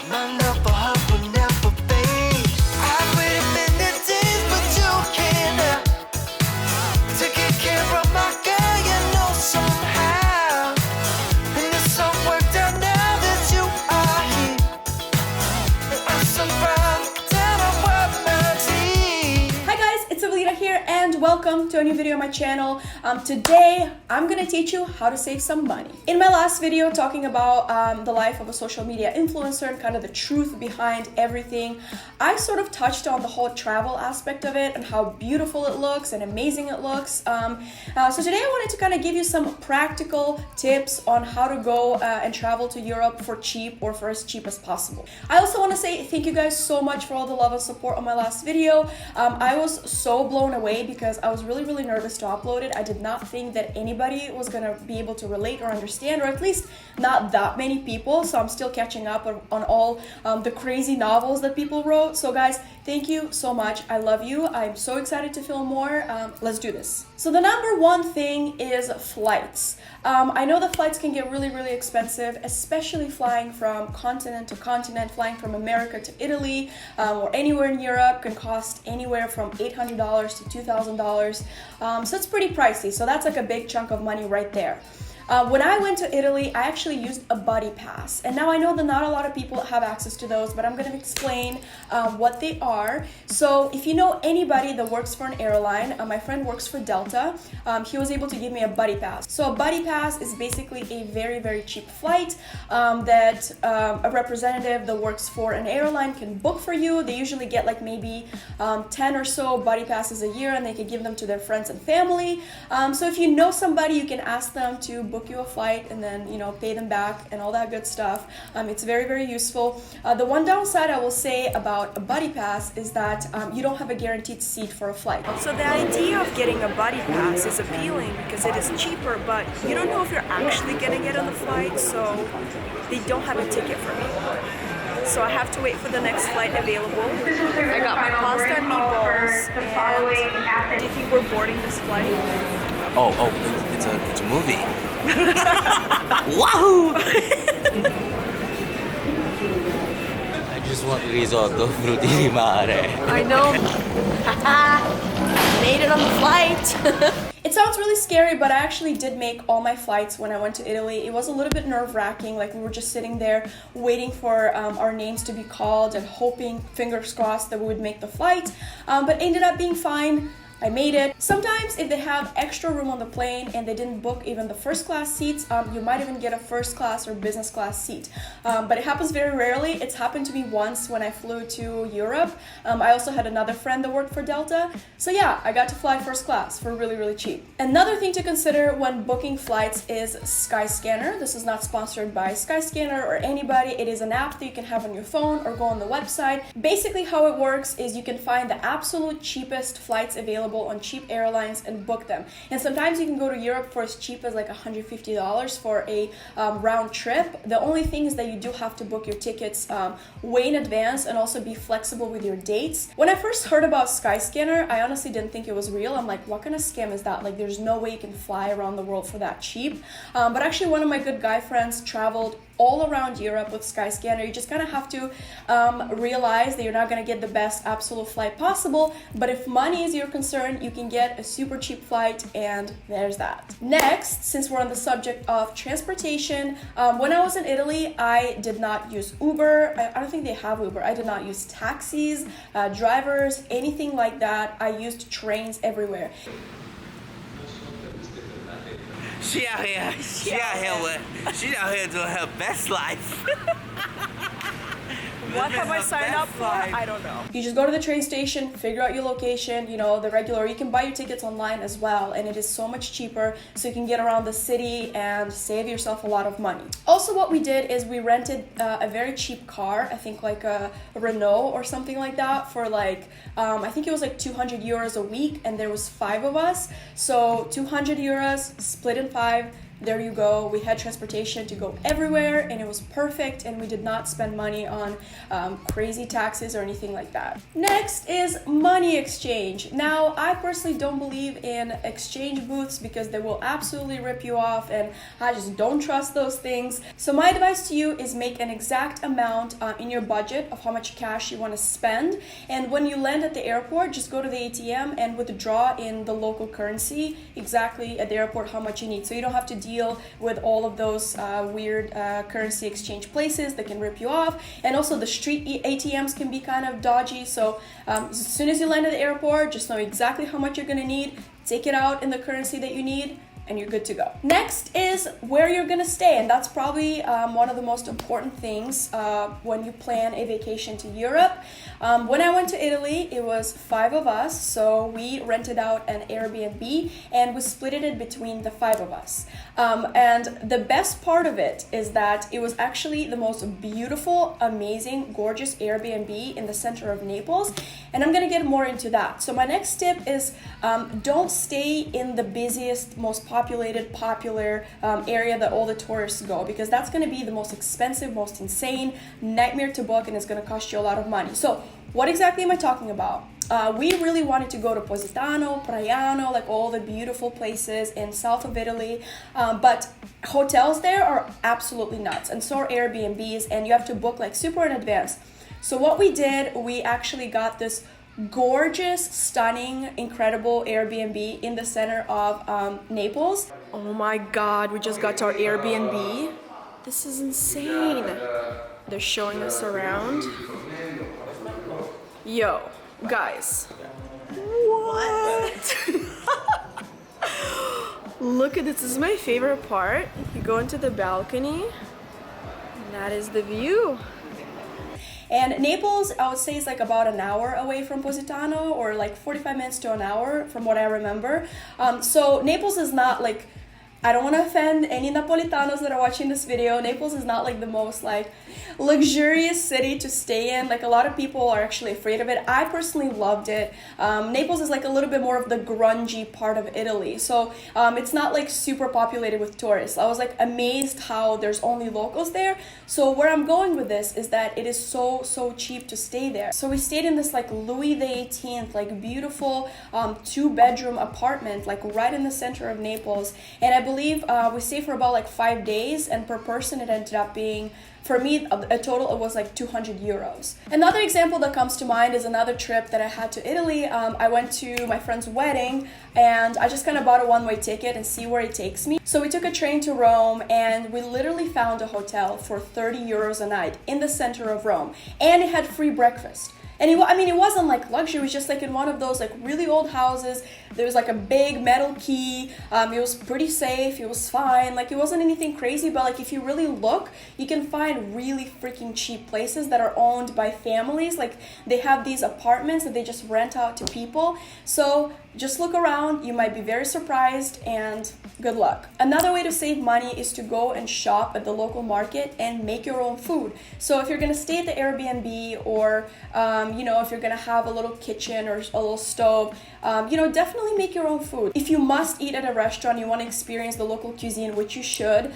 My love for her will never fade. I've waited many days, but you came now to take care of my girl, you know somehow. And it's all worked out now that you are here. And I'm so proud that I work my team. Hi guys, it's Evelina here and welcome to a new video on my channel. Today I'm gonna teach you how to save some money. In my last video talking about the life of a social media influencer and kind of the truth behind everything, I sort of touched on the whole travel aspect of it and how beautiful it looks and amazing it looks. So today I wanted to kind of give you some practical tips on how to go and travel to Europe for cheap or for as cheap as possible. I also want to say thank you guys so much for all the love and support on my last video. I was so blown away because I was really nervous to upload it. I did not think that anybody was gonna be able to relate or understand, or at least not that many people. So I'm still catching up on all the crazy novels that people wrote. So guys, thank you so much. I love you. I'm so excited to film more. Let's do this. So the number one thing is flights. I know the flights can get really expensive, especially flying from continent to continent. Flying from America to Italy or anywhere in Europe can cost anywhere from $800 to $2,000. So it's pretty pricey. So that's like a big chunk of money right there. When I went to Italy, I actually used a buddy pass. And now I know that not a lot of people have access to those, but I'm going to explain what they are. So if you know anybody that works for an airline, my friend works for Delta, he was able to give me a buddy pass. So a buddy pass is basically a very cheap flight that a representative that works for an airline can book for you. They usually get like maybe 10 or so buddy passes a year, and they can give them to their friends and family. So if you know somebody, you can ask them to book you a flight and then, you know, pay them back and all that good stuff. It's very useful. The one downside I will say about a buddy pass is that you don't have a guaranteed seat for a flight. So the idea of getting a buddy pass is appealing because it is cheaper, but you don't know if you're actually gonna get on the flight, so they don't have a ticket for me. So I have to wait for the next flight available. I got my pasta and meatballs. And do you think we're boarding this flight? Oh, it's a movie. Wahoo! I just want risotto frutti di mare. I know. Made it on the flight. It sounds really scary, but I actually did make all my flights when I went to Italy. It was a little bit nerve-wracking, like we were just sitting there waiting for our names to be called and hoping, fingers crossed, that we would make the flight, but ended up being fine. I made it. Sometimes if they have extra room on the plane and they didn't book even the first class seats, you might even get a first class or business class seat. But it happens very rarely. It's happened to me once when I flew to Europe. I also had another friend that worked for Delta. So yeah, I got to fly first class for really cheap. Another thing to consider when booking flights is Skyscanner. This is not sponsored by Skyscanner or anybody. It is an app that you can have on your phone or go on the website. Basically how it works is you can find the absolute cheapest flights available on cheap airlines and book them. And sometimes you can go to Europe for as cheap as like $150 for a round trip. The only thing is that you do have to book your tickets way in advance and also be flexible with your dates. When I first heard about Skyscanner, I honestly didn't think it was real. I'm like, what kind of scam is that? Like, there's no way you can fly around the world for that cheap. But actually one of my good guy friends traveled all around Europe with Skyscanner. You just kind of have to realize that you're not going to get the best absolute flight possible, but if money is your concern, you can get a super cheap flight, and there's that. Next, since we're on the subject of transportation, when I was in Italy, I did not use Uber. I don't think they have Uber. I did not use taxis, drivers, anything like that. I used trains everywhere. She out here doing her best life. What have I signed up for? I don't know. You just go to the train station, figure out your location, you know, the regular, you can buy your tickets online as well, and it is so much cheaper, so you can get around the city and save yourself a lot of money. Also, what we did is we rented a very cheap car, I think like a Renault or something like that, for like, I think it was like 200 euros a week, and there was 5 of us, so 200 euros split in 5, there you go. We had transportation to go everywhere, and it was perfect, and we did not spend money on crazy taxes or anything like that. Next is money exchange. Now, I personally don't believe in exchange booths because they will absolutely rip you off, and I just don't trust those things. So my advice to you is make an exact amount in your budget of how much cash you want to spend, and when you land at the airport, just go to the ATM and withdraw in the local currency exactly at the airport how much you need, so you don't have to deal with all of those weird currency exchange places that can rip you off. And also the street ATMs can be kind of dodgy, so as soon as you land at the airport, just know exactly how much you're gonna need, take it out in the currency that you need, and you're good to go. Next is where you're gonna stay, and that's probably one of the most important things when you plan a vacation to Europe. When I went to Italy, it was 5 of us, so we rented out an Airbnb and we split it between the 5 of us. And the best part of it is that it was actually the most beautiful, amazing, gorgeous Airbnb in the center of Naples, and I'm gonna get more into that. So my next tip is don't stay in the busiest, most popular area that all the tourists go, because that's going to be the most expensive, most insane nightmare to book, and it's going to cost you a lot of money. So what exactly am I talking about? We really wanted to go to Positano, Praiano, like all the beautiful places in south of Italy, but hotels there are absolutely nuts, and so are Airbnbs, and you have to book like super in advance. So what we did, we actually got this gorgeous, stunning, incredible Airbnb in the center of Naples. Oh my god, we just got to our Airbnb. This is insane. They're showing us around. Yo, guys. What? Look at this. This is my favorite part. You go into the balcony, and that is the view. And Naples, I would say, is like about an hour away from Positano, or like 45 minutes to an hour from what I remember. So Naples is not like, I don't want to offend any Napolitanos that are watching this video. Naples is not like the most like luxurious city to stay in. Like a lot of people are actually afraid of it. I personally loved it. Naples is like a little bit more of the grungy part of Italy. So it's not like super populated with tourists. I was like amazed how there's only locals there. So where I'm going with this is that it is so cheap to stay there. So we stayed in this like Louis XVIII, like beautiful 2-bedroom apartment, like right in the center of Naples. And I believe we stayed for about like 5 days, and per person it ended up being, for me, a total, it was like 200 euros. Another example that comes to mind is another trip that I had to Italy. I went to my friend's wedding, and I just kind of bought a one-way ticket and see where it takes me. So we took a train to Rome, and we literally found a hotel for 30 euros a night in the center of Rome, and it had free breakfast. And it wasn't like luxury, it was just like in one of those like really old houses. There was like a big metal key. It was pretty safe, it was fine. Like it wasn't anything crazy, but like if you really look, you can find really freaking cheap places that are owned by families. Like they have these apartments that they just rent out to people. So just look around, you might be very surprised, and good luck. Another way to save money is to go and shop at the local market and make your own food. So if you're gonna stay at the Airbnb, or if you're gonna have a little kitchen or a little stove, definitely make your own food. If you must eat at a restaurant, you want to experience the local cuisine, which you should,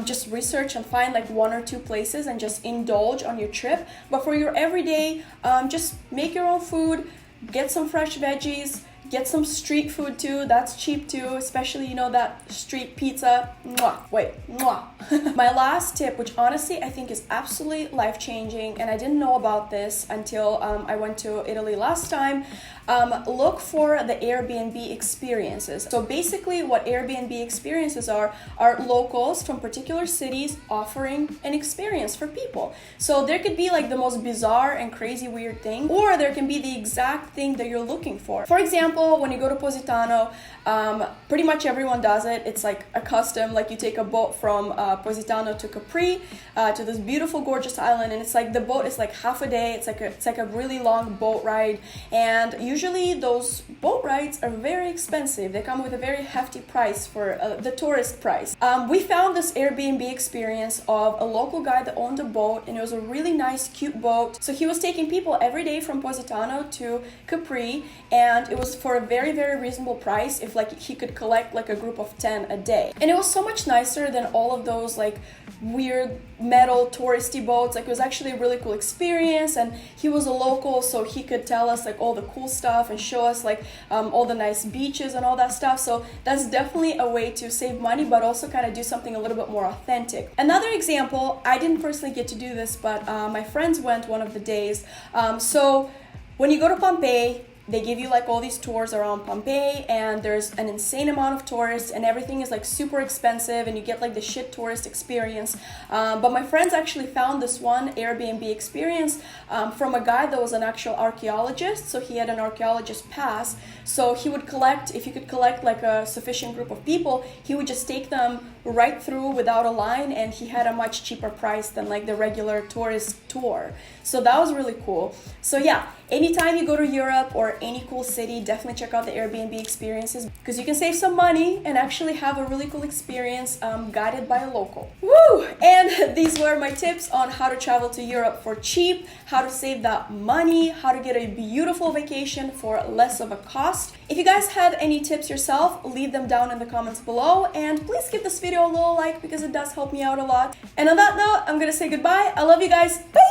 just research and find like 1 or 2 places and just indulge on your trip. But for your everyday, just make your own food, get some fresh veggies, get some street food too, that's cheap too, especially that street pizza. Mwah. My last tip, which honestly I think is absolutely life-changing, and I didn't know about this until I went to Italy last time. Look for the Airbnb Experiences. So basically what Airbnb Experiences are locals from particular cities offering an experience for people. So there could be like the most bizarre and crazy weird thing, or there can be the exact thing that you're looking for. For example, when you go to Positano, pretty much everyone does it. It's like a custom, like you take a boat from Positano to Capri, to this beautiful, gorgeous island, and it's like the boat is like half a day. It's like a really long boat ride, and usually those boat rides are very expensive. They come with a very hefty price for the tourist price. We found this Airbnb experience of a local guy that owned a boat, and it was a really nice, cute boat. So he was taking people every day from Positano to Capri, and it was for a very, very reasonable price if like he could collect like a group of 10 a day. And it was so much nicer than all of those like weird metal touristy boats. Like, it was actually a really cool experience, and he was a local, so he could tell us like all the cool stuff and show us like all the nice beaches and all that stuff. So that's definitely a way to save money, but also kind of do something a little bit more authentic. Another example, I didn't personally get to do this, but my friends went one of the days. So when you go to Pompeii, they give you like all these tours around Pompeii, and there's an insane amount of tourists, and everything is like super expensive, and you get like the shit tourist experience. But my friends actually found this one Airbnb experience from a guy that was an actual archaeologist. So he had an archaeologist pass. So he would collect, if you could collect like a sufficient group of people, he would just take them right through without a line, and he had a much cheaper price than like the regular tourist tour. So that was really cool. So yeah, anytime you go to Europe or any cool city, definitely check out the Airbnb experiences, because you can save some money and actually have a really cool experience guided by a local. Woo! And these were my tips on how to travel to Europe for cheap, how to save that money, how to get a beautiful vacation for less of a cost. If you guys have any tips yourself, leave them down in the comments below, and please give this video a little like because it does help me out a lot. And on that note, I'm gonna say goodbye. I love you guys. Bye!